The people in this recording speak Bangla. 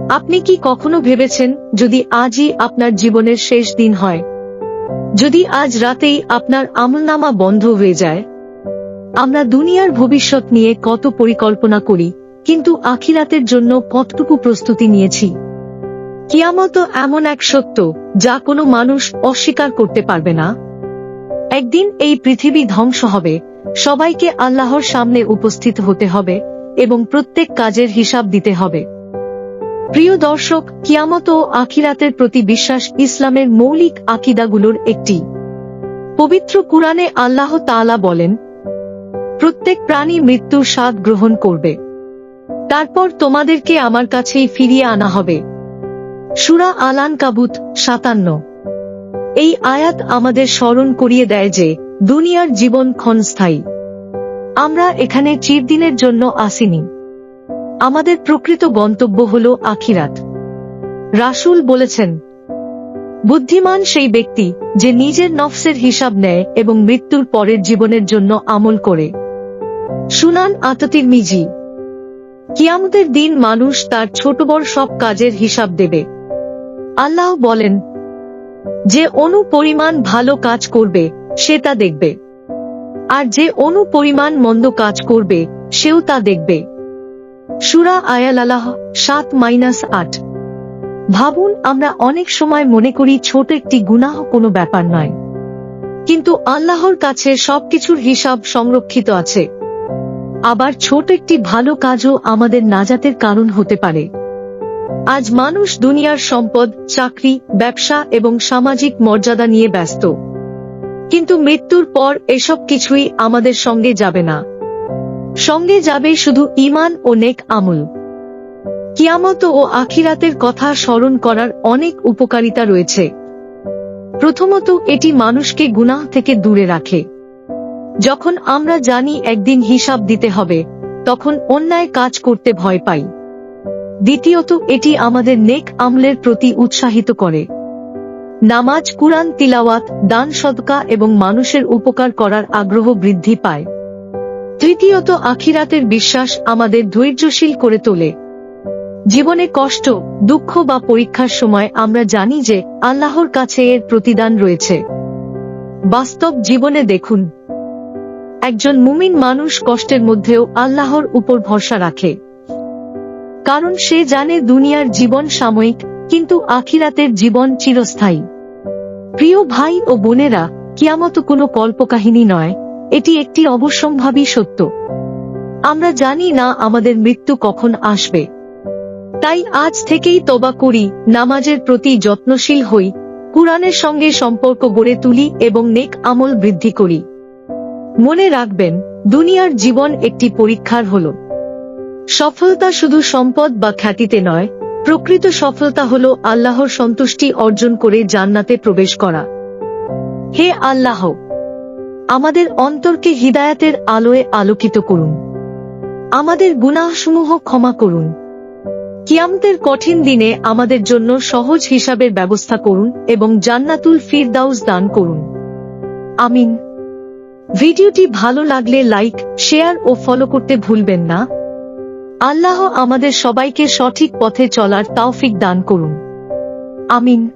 আপনি কি কখনো ভেবেছেন, যদি আজই আপনার জীবনের শেষ দিন হয়, যদি আজ রাতেই আপনার আমলনামা বন্ধ হয়ে যায়? আমরা দুনিয়ার ভবিষ্যৎ নিয়ে কত পরিকল্পনা করি, কিন্তু আখিরাতের জন্য কতটুকু প্রস্তুতি নিয়েছি? কিয়ামত এমন এক সত্য যা কোনো মানুষ অস্বীকার করতে পারবে না। একদিন এই পৃথিবী ধ্বংস হবে, সবাইকে আল্লাহর সামনে উপস্থিত হতে হবে এবং প্রত্যেক কাজের হিসাব দিতে হবে। প্রিয় দর্শক, কিয়ামত ও আখিরাতের প্রতি বিশ্বাস ইসলামের মৌলিক আকীদাগুলোর একটি। পবিত্র কুরআনে আল্লাহ তাআলা বলেন, প্রত্যেক প্রাণী মৃত্যুর স্বাদ গ্রহণ করবে, তারপর তোমাদেরকে আমার কাছেই ফিরিয়ে আনা হবে। সূরা আল-আনকাবুত 57। এই আয়াত আমাদের স্মরণ করিয়ে দেয় যে দুনিয়ার জীবন ক্ষণস্থায়ী। আমরা এখানে চিরদিনের জন্য আসিনি। আমাদের প্রকৃত গন্তব্য হল আখিরাত। রাসূল বলেছেন, বুদ্ধিমান সেই ব্যক্তি যে নিজের নফসের হিসাব নেয় এবং মৃত্যুর পরের জীবনের জন্য আমল করে। সুনান আত-তিরমিজি। কিয়ামতের দিন মানুষ তার ছোট বড় সব কাজের হিসাব দেবে। আল্লাহ বলেন, যে অনু পরিমাণ ভালো কাজ করবে সে তা দেখবে, আর যে অনু পরিমাণ মন্দ কাজ করবে সেও তা দেখবে। সূরা আয়াল 7-8। ভাবুন, আমরা অনেক সময় মনে করি ছোট একটি গুনাহ কোনো ব্যাপার নয়, কিন্তু আল্লাহর কাছে সবকিছুর হিসাব সংরক্ষিত আছে। আবার ছোট একটি ভালো কাজও আমাদের নাজাতের কারণ হতে পারে। আজ মানুষ দুনিয়ার সম্পদ, চাকরি, ব্যবসা এবং সামাজিক মর্যাদা নিয়ে ব্যস্ত, কিন্তু মৃত্যুর পর এসব কিছুই আমাদের সঙ্গে যাবে না। সঙ্গে যাবে শুধু ঈমান ও নেক আমল। কিয়ামত ও আখিরাতের কথা স্মরণ করার অনেক উপকারিতা রয়েছে। প্রথমত, এটি মানুষকে গুনাহ থেকে দূরে রাখে। যখন আমরা জানি একদিন হিসাব দিতে হবে, তখন অন্যায় কাজ করতে ভয় পাই। দ্বিতীয়ত, এটি আমাদের নেক আমলের প্রতি উৎসাহিত করে। নামাজ, কুরআন তিলাওয়াত, দান সদকা এবং মানুষের উপকার করার আগ্রহ বৃদ্ধি পায়। তৃতীয়ত, আখিরাতের বিশ্বাস আমাদের ধৈর্যশীল করে তোলে। জীবনে কষ্ট, দুঃখ বা পরীক্ষার সময় আমরা জানি যে আল্লাহর কাছে এর প্রতিদান রয়েছে। বাস্তব জীবনে দেখুন, একজন মুমিন মানুষ কষ্টের মধ্যেও আল্লাহর উপর ভরসা রাখে, কারণ সে জানে দুনিয়ার জীবন সাময়িক, কিন্তু আখিরাতের জীবন চিরস্থায়ী। প্রিয় ভাই ও বোনেরা, কিয়ামত কোনো কল্পকাহিনী নয়, এটি একটি অবশ্যম্ভাবী সত্য। আমরা জানি না আমাদের মৃত্যু কখন আসবে, তাই আজ থেকেই তওবা করি, নামাজের প্রতি যত্নশীল হই, কুরআনের সঙ্গে সম্পর্ক গড়ে তুলি এবং নেক আমল বৃদ্ধি করি। মনে রাখবেন, দুনিয়ার জীবন একটি পরীক্ষার হল। সফলতা শুধু সম্পদ বা খ্যাতিতে নয়, প্রকৃত সফলতা হল আল্লাহর সন্তুষ্টি অর্জন করে জান্নাতে প্রবেশ করা। হে আল্লাহ, আমাদের অন্তরকে হিদায়াতের আলোয় আলোকিত করুন, আমাদের গুনাহসমূহ ক্ষমা করুন। কিয়ামতের কঠিন দিনে আমাদের জন্য সহজ হিসাবের ব্যবস্থা করুন এবং জান্নাতুল ফিরদাউস দান করুন। আমিন। ভিডিওটি ভালো লাগলে লাইক, শেয়ার ও ফলো করতে ভুলবেন না। আল্লাহ আমাদের সবাইকে সঠিক পথে চলার তৌফিক দান করুন। আমিন।